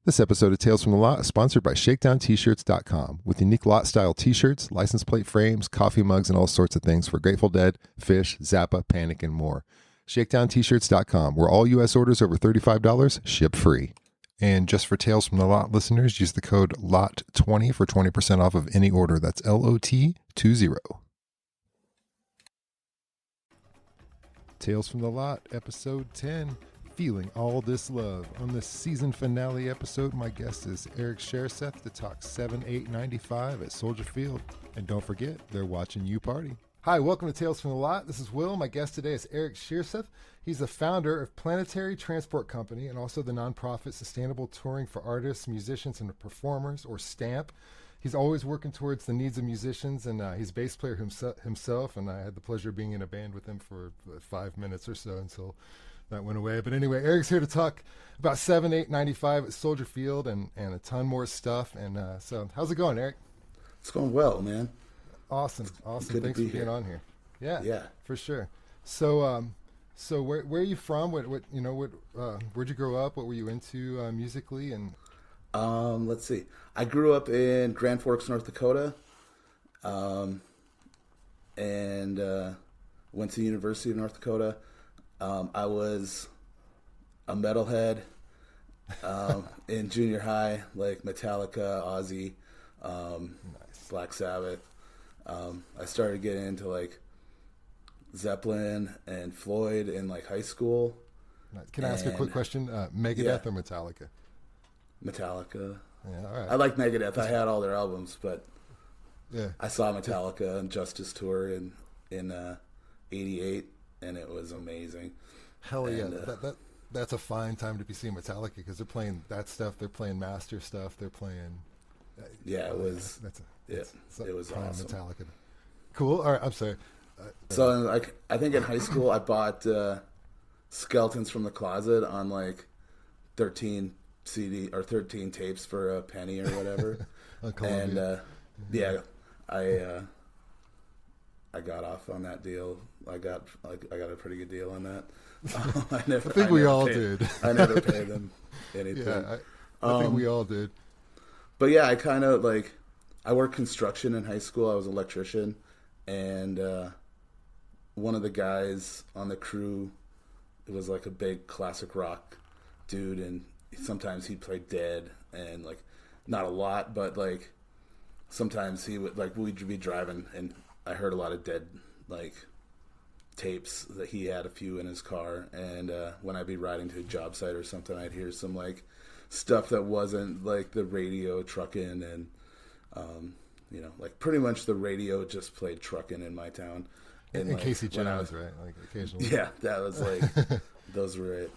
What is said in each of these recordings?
This episode of Tales from the Lot is sponsored by ShakedownT-shirts.com with unique lot-style T-shirts, license plate frames, coffee mugs, and all sorts of things for Grateful Dead, Fish, Zappa, Panic, and more. ShakedownT-shirts.com, where all U.S. orders over $35 ship free. And just for Tales from the Lot listeners, use the code LOT20 for 20% off of any order. That's LOT20. Tales from the Lot, episode 10. Feeling all this love. On this season finale episode, my guest is Eric Sherseth to talk 7-8-95 at Soldier Field. And don't forget, they're watching you party. Hi, welcome to Tales from the Lot. This is Will. My guest today is Eric Sherseth. He's the founder of Planetary Transport Company and also the nonprofit Sustainable Touring for Artists, Musicians, and Performers, or STAMP. He's always working towards the needs of musicians, and he's a bass player himself, and I had the pleasure of being in a band with him for 5 minutes or so until that went away. But anyway, Eric's here to talk about 7-8-95 at Soldier Field and a ton more stuff. And so how's it going, Eric? It's going well, man. Awesome. Good Thanks to be for being here. on here. Yeah, for sure. So where are you from? Where'd you grow up? What were you into musically? And Let's see. I grew up in Grand Forks, North Dakota, and went to the University of North Dakota. I was a metalhead in junior high, like Metallica, Ozzy, Black Sabbath. I started getting into like Zeppelin and Floyd in like high school. Can I ask a quick question? Megadeth or Metallica? Metallica. Yeah, all right. I like Megadeth. I had all their albums, but Yeah. I saw Metallica on Justice Tour in '88, and it was amazing. Hell yeah. And, That's a fine time to be seeing Metallica because they're playing that stuff. They're playing Master stuff. They're playing. Yeah, it was. It was prime awesome. Metallica. Cool. All right. I'm sorry. So like, I think in high school I bought Skeletons from the Closet on like 13 CD or 13 tapes for a penny or whatever. And I got off on that deal. I got a pretty good deal on that. I think we all did. I never paid them anything. Yeah, I think we all did. But yeah, I kind of like, I worked construction in high school. I was an electrician, and one of the guys on the crew, it was like a big classic rock dude, and sometimes he'd play Dead, and like, not a lot, but like, sometimes he would, like, we'd be driving, and I heard a lot of Dead, like, tapes that he had a few in his car, and when I'd be riding to a job site or something, I'd hear some like stuff that wasn't like the radio trucking, and like pretty much the radio just played trucking in my town. And like, Casey Jones, right? Like occasionally. Yeah, that was like those were it.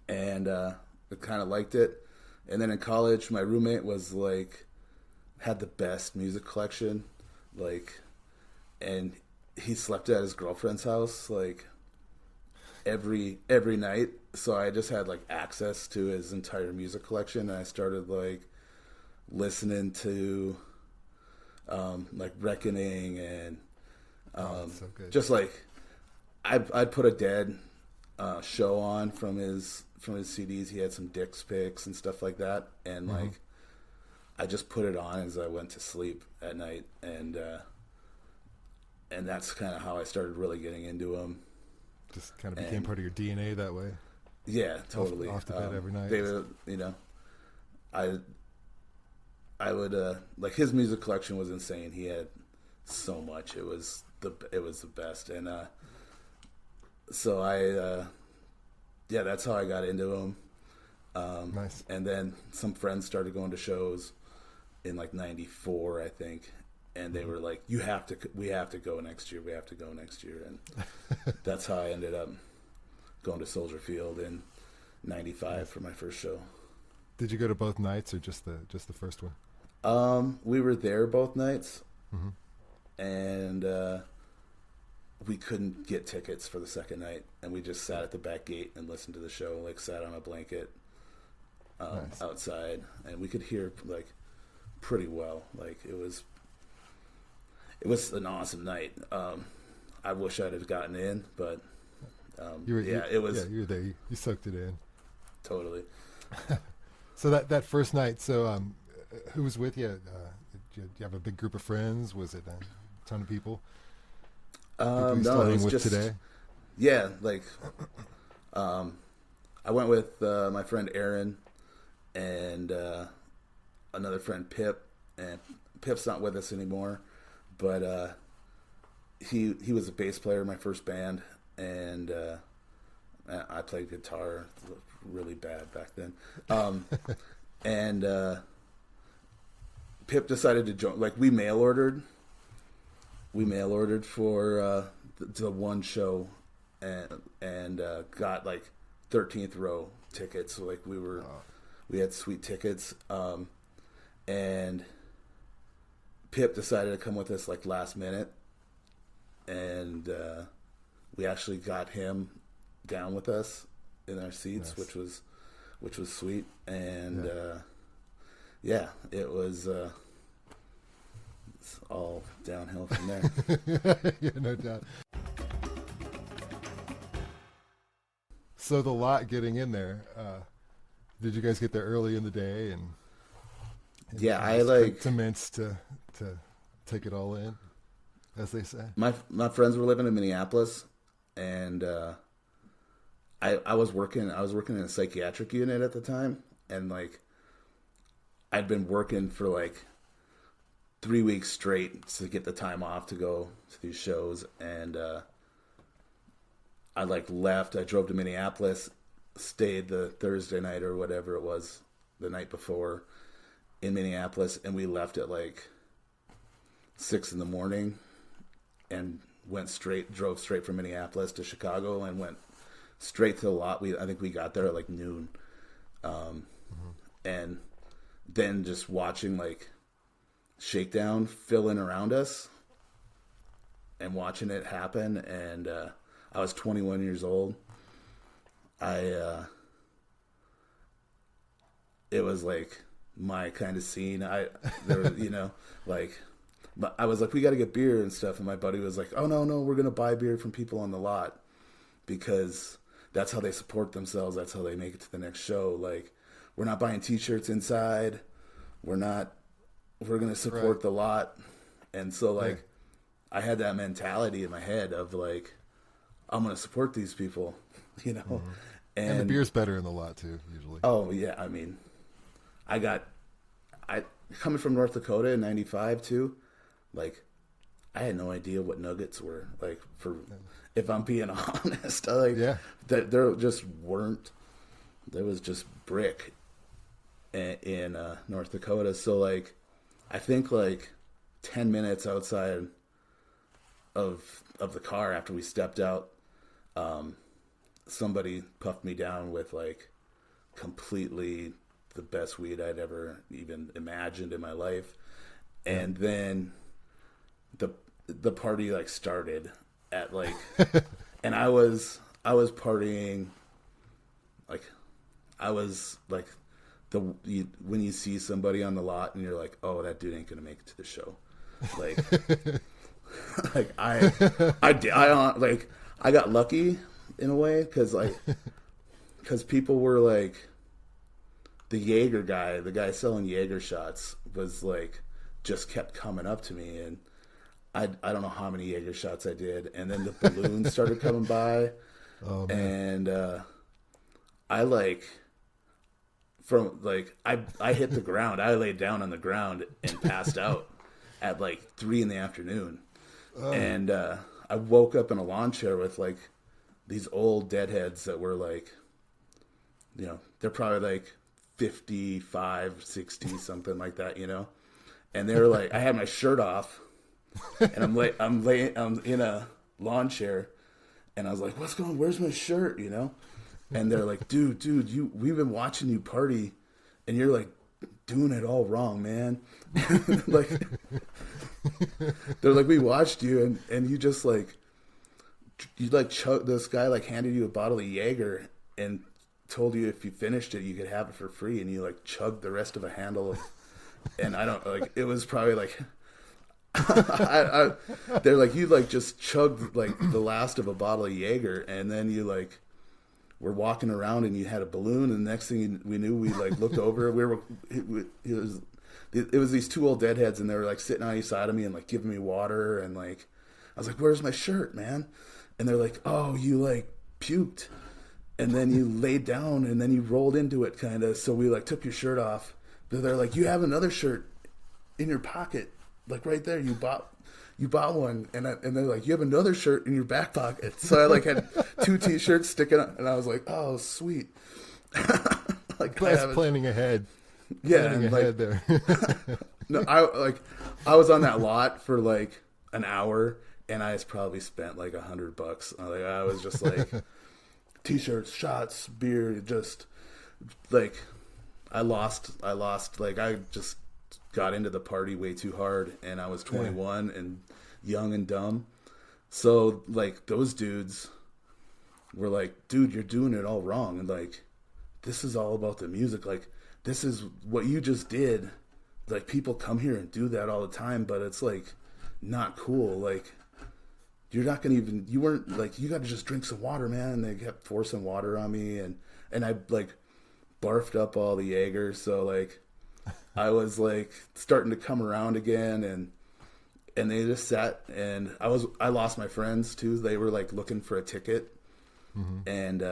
And I kind of liked it. And then in college, my roommate was like had the best music collection, like, and he slept at his girlfriend's house like every night, so I just had like access to his entire music collection, and I started like listening to like Reckoning and so good. just like I'd put a Dead show on from his CDs. He had some Dick's picks and stuff like that, and like I just put it on as I went to sleep at night, and that's kind of how I started really getting into them. Just kind of became part of your DNA that way. Yeah, totally. Off to bed every night. They would, I would like, his music collection was insane. He had so much. It was the best, and so that's how I got into him. Nice. And then some friends started going to shows in like '94, I think. And they were like, we have to go next year. We have to go next year. And that's how I ended up going to Soldier Field in '95 for my first show. Did you go to both nights or just the first one? We were there both nights, and we couldn't get tickets for the second night, and we just sat at the back gate and listened to the show, like sat on a blanket outside, and we could hear like pretty well. Like it was an awesome night. I wish I'd have gotten in, but You were there. You You soaked it in. totally. So that first night, so who was with you? Did you have a big group of friends? Was it a ton of people? People you still No, it hang was with just today? yeah. Like, I went with my friend Aaron and another friend Pip, and Pip's not with us anymore, but he was a bass player in my first band, and I played guitar really bad back then. And Pip decided to join. Like, we mail ordered for the one show, and got like 13th row tickets. So like we had sweet tickets. And Pip decided to come with us like last minute, and we actually got him down with us in our seats, Nice. which was sweet. And yeah, it was it's all downhill from there. Yeah, no doubt. So the lot getting in there, did you guys get there early in the day and Yeah, I just like commence to take it all in, as they say? my friends were living in Minneapolis, and I was working in a psychiatric unit at the time, and like I'd been working for like 3 weeks straight to get the time off to go to these shows, and I like left. I drove to Minneapolis, stayed the Thursday night or whatever it was, the night before in Minneapolis, and we left at like 6 a.m. and drove straight from Minneapolis to Chicago and went straight to the lot. I think we got there at like noon, and then just watching like Shakedown fill in around us and watching it happen. And I was 21 years old. It was like my kind of scene. There was, like, but I was like, we got to get beer and stuff. And my buddy was like, oh no, we're going to buy beer from people on the lot because that's how they support themselves. That's how they make it to the next show. Like, we're not buying t-shirts inside. We're going to support the lot. And so like, Yeah. I had that mentality in my head of like, I'm going to support these people, Mm-hmm. And the beer's better in the lot too, usually. Oh yeah. I mean, I coming from North Dakota in 95 too, like I had no idea what nuggets were like if I'm being honest, there just weren't, there was just brick in North Dakota. So like, I think like 10 minutes outside of the car after we stepped out, somebody puffed me down with like completely the best weed I'd ever even imagined in my life. And then the party like started at like, and I was partying like, I was like when you see somebody on the lot and you're like, oh, that dude ain't gonna make it to the show. Like, like I got lucky in a way because people were like, the Jaeger guy, the guy selling Jaeger shots was like, just kept coming up to me, and I don't know how many Jaeger shots I did, and then the balloons started coming by, and I like from like I hit the ground. I laid down on the ground and passed out at like 3 p.m. And I woke up in a lawn chair with like these old deadheads that were like, they're probably like 55, 60, something like that, and they were like, I had my shirt off and I'm in a lawn chair, and I was like, where's my shirt, and they're like, dude, we've been watching you party and you're like doing it all wrong, man. Like, they're like, we watched you and you just like, chug, this guy like handed you a bottle of Jaeger and told you if you finished it you could have it for free, and you like chugged the rest of a handle of, and I don't like, it was probably like they're like, you like just chugged like the last of a bottle of Jaeger, and then you like we're walking around and you had a balloon, and the next thing we knew, we like looked over. It was these two old deadheads, and they were like sitting on each side of me and like giving me water, and like I was like, "Where's my shirt, man?" And they're like, "Oh, you like puked, and then you laid down, and then you rolled into it, kind of. So we like took your shirt off." But they're like, "You have another shirt in your pocket, like right there. You bought one," and they're like, "You have another shirt in your back pocket." So I like had two T-shirts sticking up, and I was like, "Oh, sweet." Like That's planning ahead. Yeah, Planning ahead there. No, I was on that lot for like an hour, and I probably spent like $100. Like I was just like T-shirts, shots, beer, just like I lost. Like I just got into the party way too hard, and I was 21 and young and dumb. So like those dudes were like, "Dude, you're doing it all wrong," and like this is all about the music. Like this is what you just did. Like people come here and do that all the time, but it's like not cool. Like you're not gonna even. You weren't like you got to just drink some water, man. And they kept forcing water on me, and I like barfed up all the Jaeger. So like I was like starting to come around again, and they just sat, and I lost my friends too. They were like looking for a ticket, and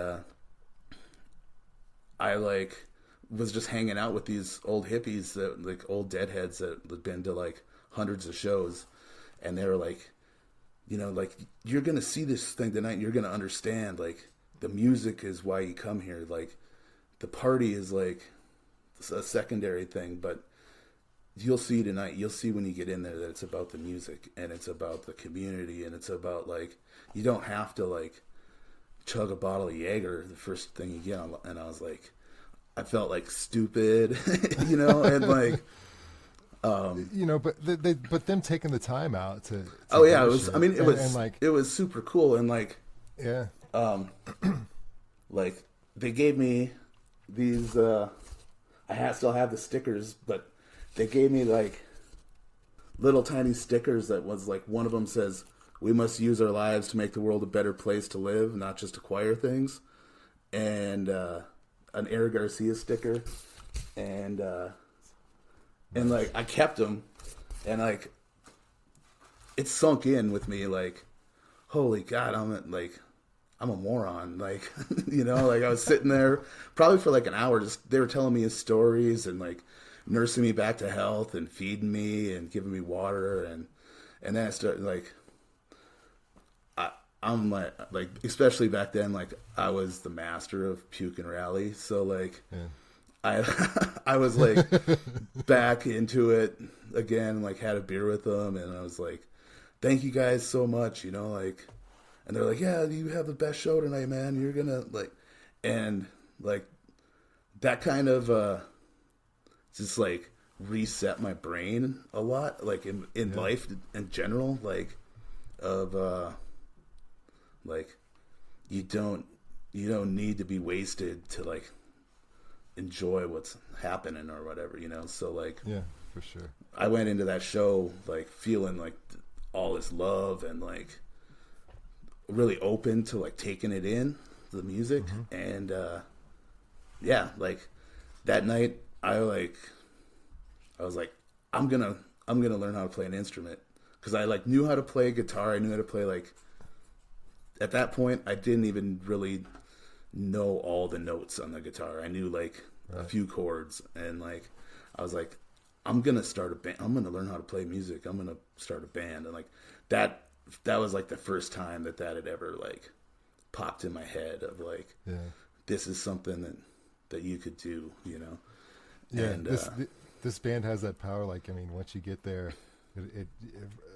I like was just hanging out with these old hippies that like old deadheads that had been to like hundreds of shows, and they were like, you know, like you're gonna see this thing tonight, and you're gonna understand like the music is why you come here. Like the party is like a secondary thing, but you'll see tonight, you'll see when you get in there that it's about the music, and it's about the community, and it's about like you don't have to like chug a bottle of Jaeger the first thing you get. And I was like, I felt like stupid, you know, and like you know, but but them taking the time out to oh yeah, it was shit. I mean it was and like it was super cool, and like yeah, like they gave me these still have the stickers, but they gave me like little tiny stickers that was like, one of them says, "We must use our lives to make the world a better place to live, not just acquire things," and an Eric Garcia sticker, and like I kept them, and like it sunk in with me, like, holy God, I'm a moron, like, you know, like I was sitting there probably for like an hour, just they were telling me his stories and like nursing me back to health and feeding me and giving me water, and then I started like I'm like especially back then, like I was the master of puke and rally, so like I was like back into it again, like had a beer with them, and I was like, "Thank you guys so much," you know, like, and they're like, "Yeah, you have the best show tonight, man. You're gonna like," and like that kind of just like reset my brain a lot, like in life in general, like of like you don't need to be wasted to like enjoy what's happening or whatever, you know. So like yeah, for sure. I went into that show like feeling like all this love and like really open to like taking it in the music, and yeah, like that night I was like I'm gonna learn how to play an instrument, because I like knew how to play guitar. I knew how to play like at that point I didn't even really know all the notes on the guitar. I knew like a few chords, and like I was like, I'm gonna start a band. I'm gonna learn how to play music. I'm gonna start a band, and like that was like the first time that had ever like popped in my head of like, this is something that you could do, you know. Yeah, and this band has that power. Like, I mean, once you get there, it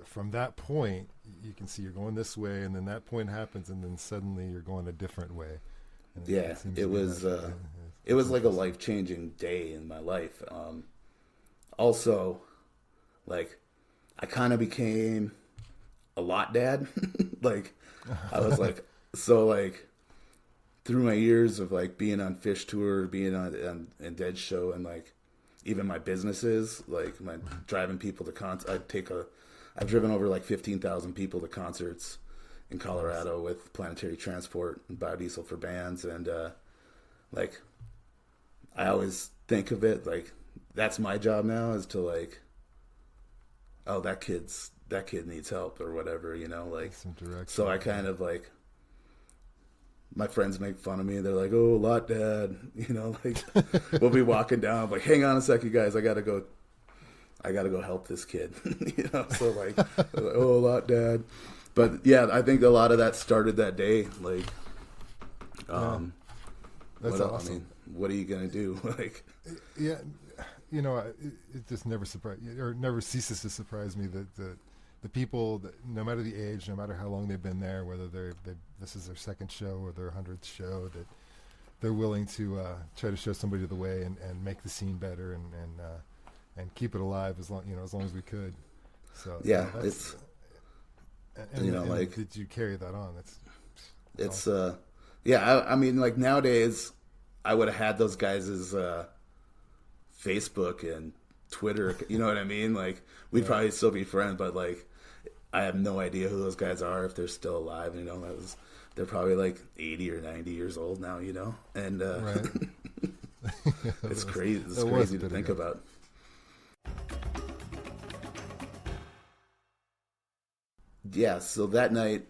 from that point you can see you're going this way, and then that point happens, and then suddenly you're going a different way. And it was like a life-changing day in my life. Also, like I kind of became a lot dad. Like I was like, so like through my years of like being on Fish Tour, being on Dead Show, and like even my businesses, like my driving people to concerts. I've driven over like 15,000 people to concerts, in Colorado with planetary transport and biodiesel for bands. And like, I always think of it like that's my job now, is to like, oh, that kid needs help or whatever, you know, like, so I kind of like, my friends make fun of me. They're like, "Oh, a lot, Dad." You know, like we'll be walking down. I'm like, "Hang on a second, guys. I gotta go help this kid." You know, so like, "Oh, a lot, Dad." But yeah, I think a lot of that started that day. Like, that's awesome. I mean, what are you gonna do? Like, yeah, you know, it just never never ceases to surprise me that the people that, no matter the age, no matter how long they've been there, whether this is their second show or their 100th show, that they're willing to try to show somebody the way and make the scene better and keep it alive as long as we could. So yeah, it's like, did you carry that on? It's awesome. Yeah. I mean, like nowadays, I would have had those guys' Facebook and Twitter. You know what I mean? Like we'd probably still be friends, but like, I have no idea who those guys are, if they're still alive. You know, they're probably like 80 or 90 years old now. You know, and right. it's crazy. It's crazy to think about. Yeah. So that night,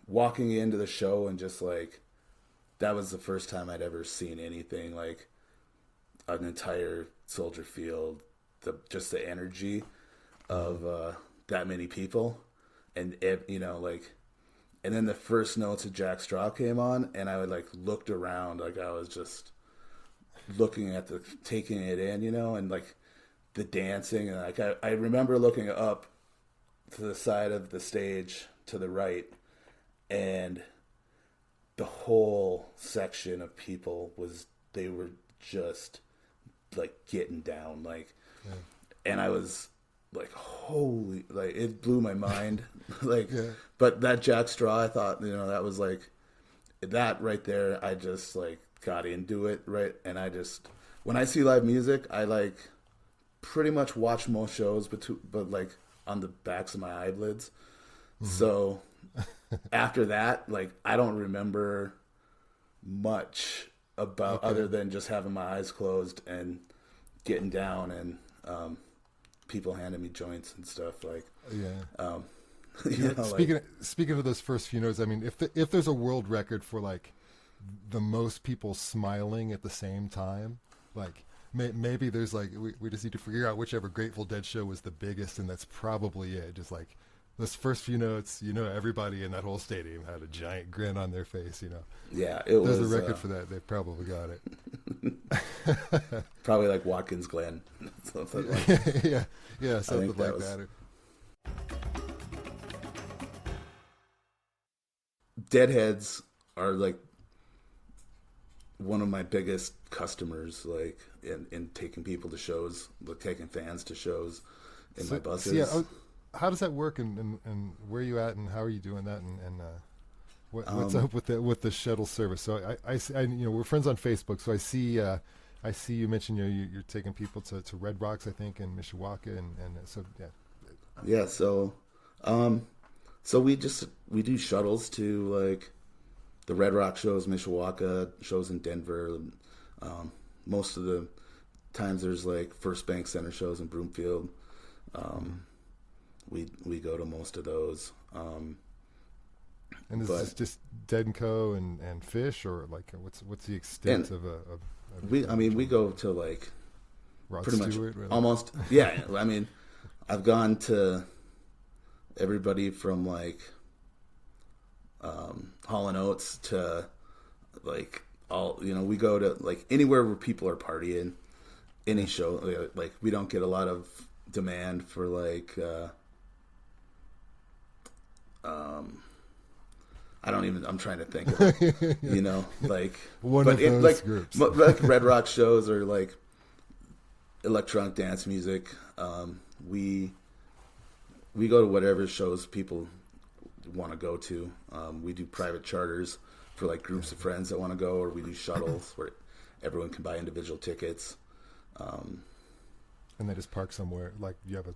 walking into the show and just like, that was the first time I'd ever seen anything like an entire Soldier Field. Just the energy of that many people, and you know, like, and then the first notes of Jack Straw came on, and I would like looked around, like I was just looking at taking it in, you know, and like the dancing, and like I remember looking up to the side of the stage to the right, and the whole section of people they were just like getting down, like, and I was like, holy, like it blew my mind. Like, but that Jack Straw, I thought, you know, that was like, that right there, I just like got into it, right? And I just, when I see live music, I like pretty much watch most shows, but like on the backs of my eyelids. Mm-hmm. So after that, like I don't remember much about other than just having my eyes closed and getting down, and people handing me joints and stuff, like, you know, speaking of those first few notes, I mean, if there's a world record for like the most people smiling at the same time, like maybe there's like, we just need to figure out whichever Grateful Dead show was the biggest, and that's probably it. Just like those first few notes, you know, everybody in that whole stadium had a giant grin on their face, you know. Yeah, there's a record for that. They probably got it. Probably like Watkins Glen. Something like something like that. Deadheads are like one of my biggest customers, like in taking people to shows, like taking fans to shows in my buses. So how does that work, and where are you at, and how are you doing that, and what's up with the shuttle service? So I you know, we're friends on Facebook, so I see you mentioned, you know, you're taking people to Red Rocks, I think, in Mishawaka, and so yeah. So we do shuttles to like the Red Rock shows, Mishawaka shows in Denver. Most of the times there's like First Bank Center shows in Broomfield. We go to most of those. And is this just Dead and Co. and Fish, or like what's the extent of we go to like Rod pretty Stewart, much really? Almost, yeah. I mean, I've gone to everybody from like Hall and Oates to like all, you know, we go to like anywhere where people are partying, any show. Like we don't get a lot of demand for like I'm trying to think of it, you know, like one of those like groups. Like Red Rock shows or like electronic dance music. We go to whatever shows people want to go to. We do private charters for like groups of friends that want to go, or we do shuttles where everyone can buy individual tickets. And they just park somewhere. Like you have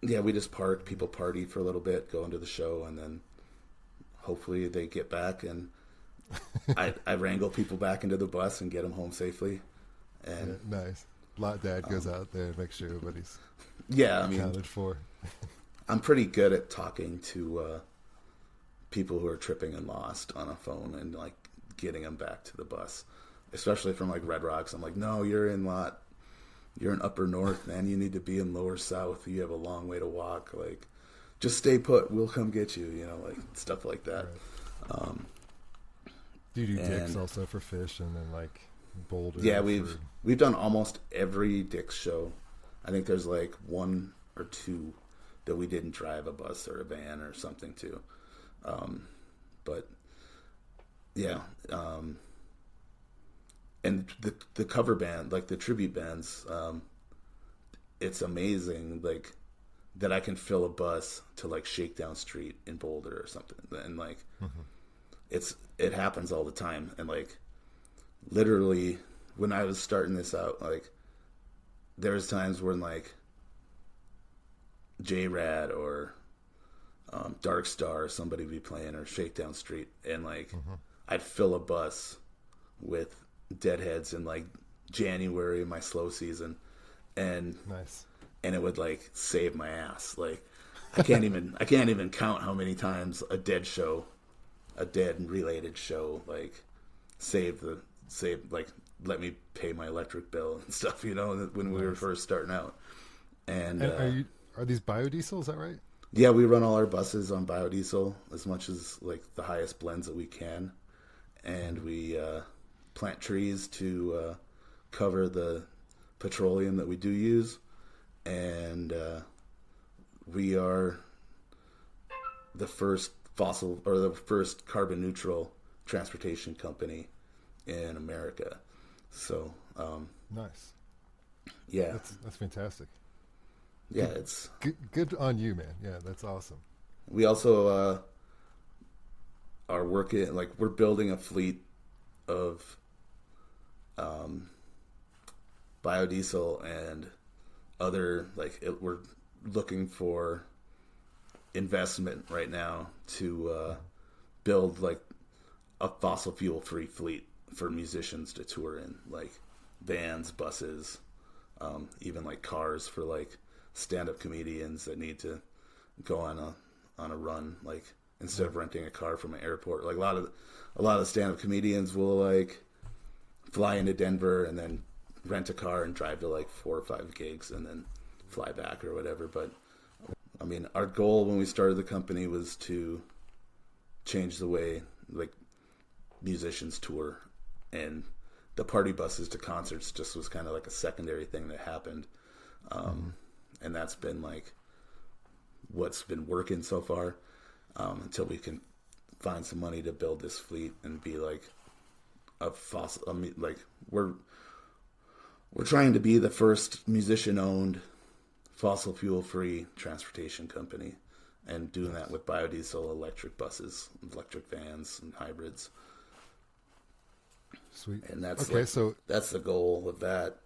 Yeah, we just park. People party for a little bit, go into the show, and then hopefully they get back, and I wrangle people back into the bus and get them home safely. And nice. Lot Dad goes out there and makes sure everybody's yeah, I mean, accounted for. I'm pretty good at talking to people who are tripping and lost on a phone and like getting them back to the bus, especially from like Red Rocks. I'm like, no, you're in upper north, man. You need to be in lower south. You have a long way to walk. Like, just stay put. We'll come get you. You know, like stuff like that. Right. Do you do dicks also for fish and then like Boulder? Yeah, we've done almost every Dick's show. I think there's like one or two that we didn't drive a bus or a van or something to. But yeah, and the cover band, like the tribute bands, it's amazing, like that I can fill a bus to like Shakedown Street in Boulder or something, and like it happens all the time. And like literally when I was starting this out, like there was times when like J-Rad or Dark Star or somebody would be playing, or Shakedown Street, and like I'd fill a bus with Deadheads in like January, my slow season, and nice, and it would like save my ass. Like I can't even count how many times a Dead and related show like saved like let me pay my electric bill and stuff, you know, when we were first starting out. And are these biodiesel? Is that right? Yeah, we run all our buses on biodiesel as much as like the highest blends that we can, and we plant trees to cover the petroleum that we do use, and we are the first carbon neutral transportation company in America. So nice. Yeah, that's fantastic. Yeah, it's good on you, man. Yeah, that's awesome. We also are working, like we're building a fleet of biodiesel and other we're looking for investment right now to build like a fossil fuel free fleet for musicians to tour in, like vans, buses, even like cars for like stand-up comedians that need to go on a run, like instead of renting a car from an airport. Like a lot of stand-up comedians will like fly into Denver and then rent a car and drive to like 4 or 5 gigs and then fly back or whatever. But I mean, our goal when we started the company was to change the way like musicians tour, and the party buses to concerts just was kind of like a secondary thing that happened. And that's been like what's been working so far, until we can find some money to build this fleet and be like a fossil. I mean, like we're trying to be the first musician-owned fossil fuel-free transportation company, and doing that with biodiesel, electric buses, electric vans, and hybrids. Sweet. And that's okay. So that's the goal of that.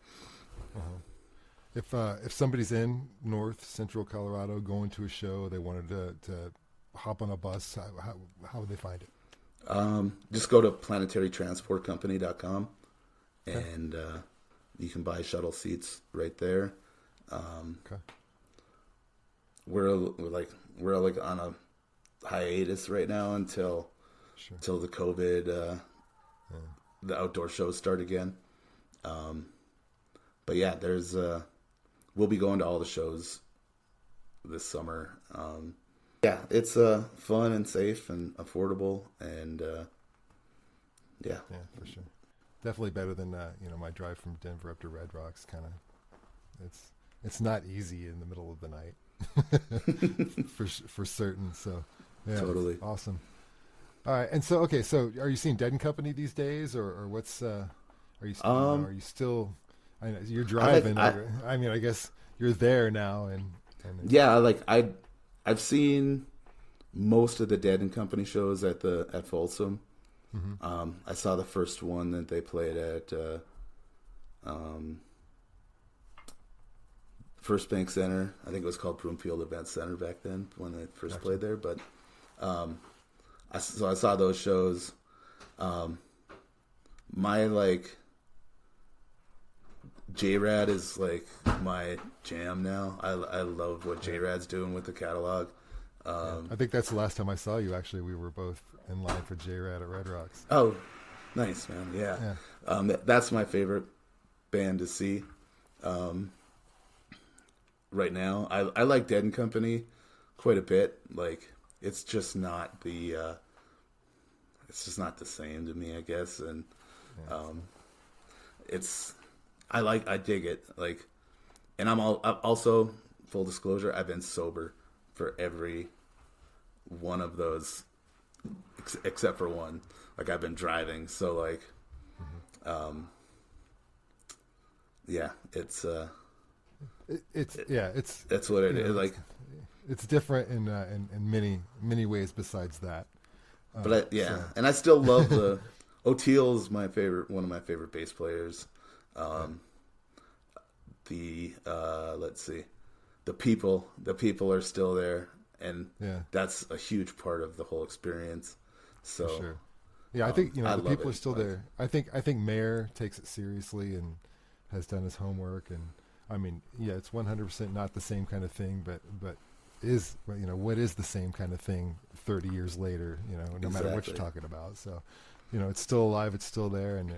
If somebody's in North Central Colorado going to a show, they wanted to hop on a bus, how would they find it? Just go to planetarytransportcompany.com, okay. and you can buy shuttle seats right there. Okay. We're like on a hiatus right now until the COVID the outdoor shows start again. But yeah, there's we'll be going to all the shows this summer. Yeah, it's fun and safe and affordable, and yeah, for sure. Definitely better than my drive from Denver up to Red Rocks. Kind of, it's not easy in the middle of the night, for certain. So yeah, totally awesome. All right, and so are you seeing Dead and Company these days, or what's are you still? I know you're driving. I mean, I guess you're there now, and yeah, like I've seen most of the Dead and Company shows at Folsom. Mm-hmm. I saw the first one that they played at First Bank Center. I think it was called Broomfield Event Center back then when I first played there. But so I saw those shows. My like J-Rad is like my jam now. I love what J-Rad's doing with the catalog. I think that's the last time I saw you. Actually, we were both in line for J-Rad at Red Rocks. Oh, nice, man. Yeah. That's my favorite band to see right now. I like Dead and Company quite a bit. Like, it's just not the same to me, I guess. And I dig it. Like, and I'm also, full disclosure, I've been sober for every one of those except for one. Like, I've been driving, so like yeah, it's that's what it is. Like, it's different in many ways besides that. But and I still love the O'Teal's one of my favorite bass players. Let's see, the people are still there, and that's a huge part of the whole experience. So, for sure. Yeah, I think the people are still there. I think Mayer takes it seriously and has done his homework, and I mean, it's 100% not the same kind of thing, but is what is the same kind of thing 30 years later? No matter what you're talking about. So, it's still alive, it's still there, and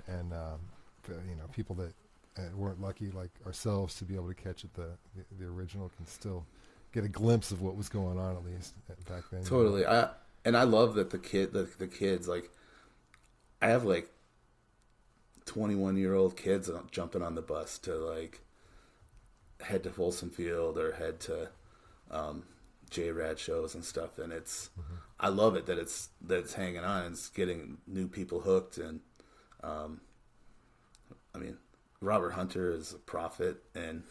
people that weren't lucky like ourselves to be able to catch it, the original, can still get a glimpse of what was going on, at least back then. Totally. I love that the kids, like, I have like 21-year-old kids jumping on the bus to like head to Folsom Field or head to J-Rad shows and stuff, and I love it that it's hanging on and it's getting new people hooked. And I mean, Robert Hunter is a prophet, and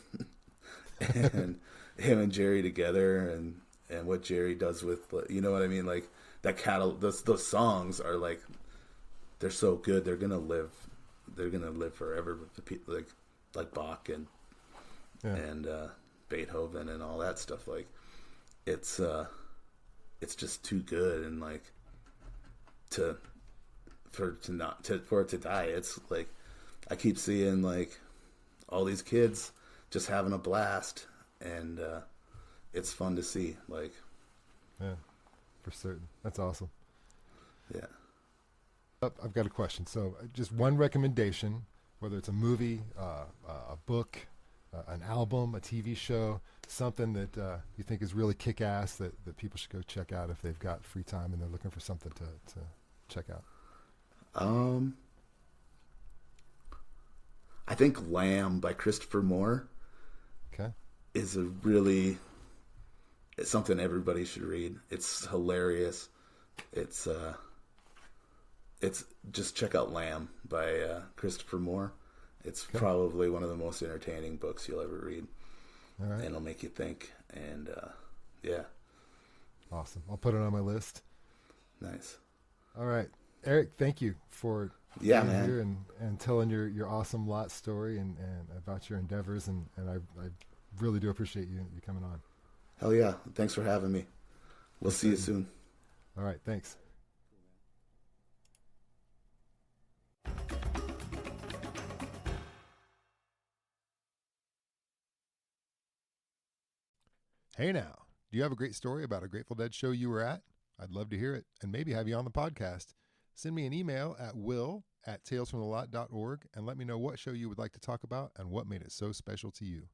and him and Jerry together, and what Jerry does with, you know what I mean, like that those songs are like, they're so good, they're gonna live forever with the people, like Bach and Beethoven and all that stuff. Like, it's just too good, and like for it to die. It's like, I keep seeing like all these kids just having a blast, and it's fun to see. Like, yeah, for certain. That's awesome. Yeah. I've got a question. So, just one recommendation, whether it's a movie, a book, an album, a TV show, something that you think is really kick-ass that people should go check out if they've got free time and they're looking for something to check out. I think Lamb by Christopher Moore is it's something everybody should read. It's hilarious. It's just check out Lamb by Christopher Moore. It's probably one of the most entertaining books you'll ever read. All right. And it'll make you think. And yeah. Awesome. I'll put it on my list. Nice. All right. Eric, thank you for being here and telling your awesome lot story and about your endeavors. And I really do appreciate you coming on. Hell yeah. Thanks for having me. We'll see you soon. All right. Thanks. Hey now, do you have a great story about a Grateful Dead show you were at? I'd love to hear it and maybe have you on the podcast. Send me an email at will@talesfromthelot.org and let me know what show you would like to talk about and what made it so special to you.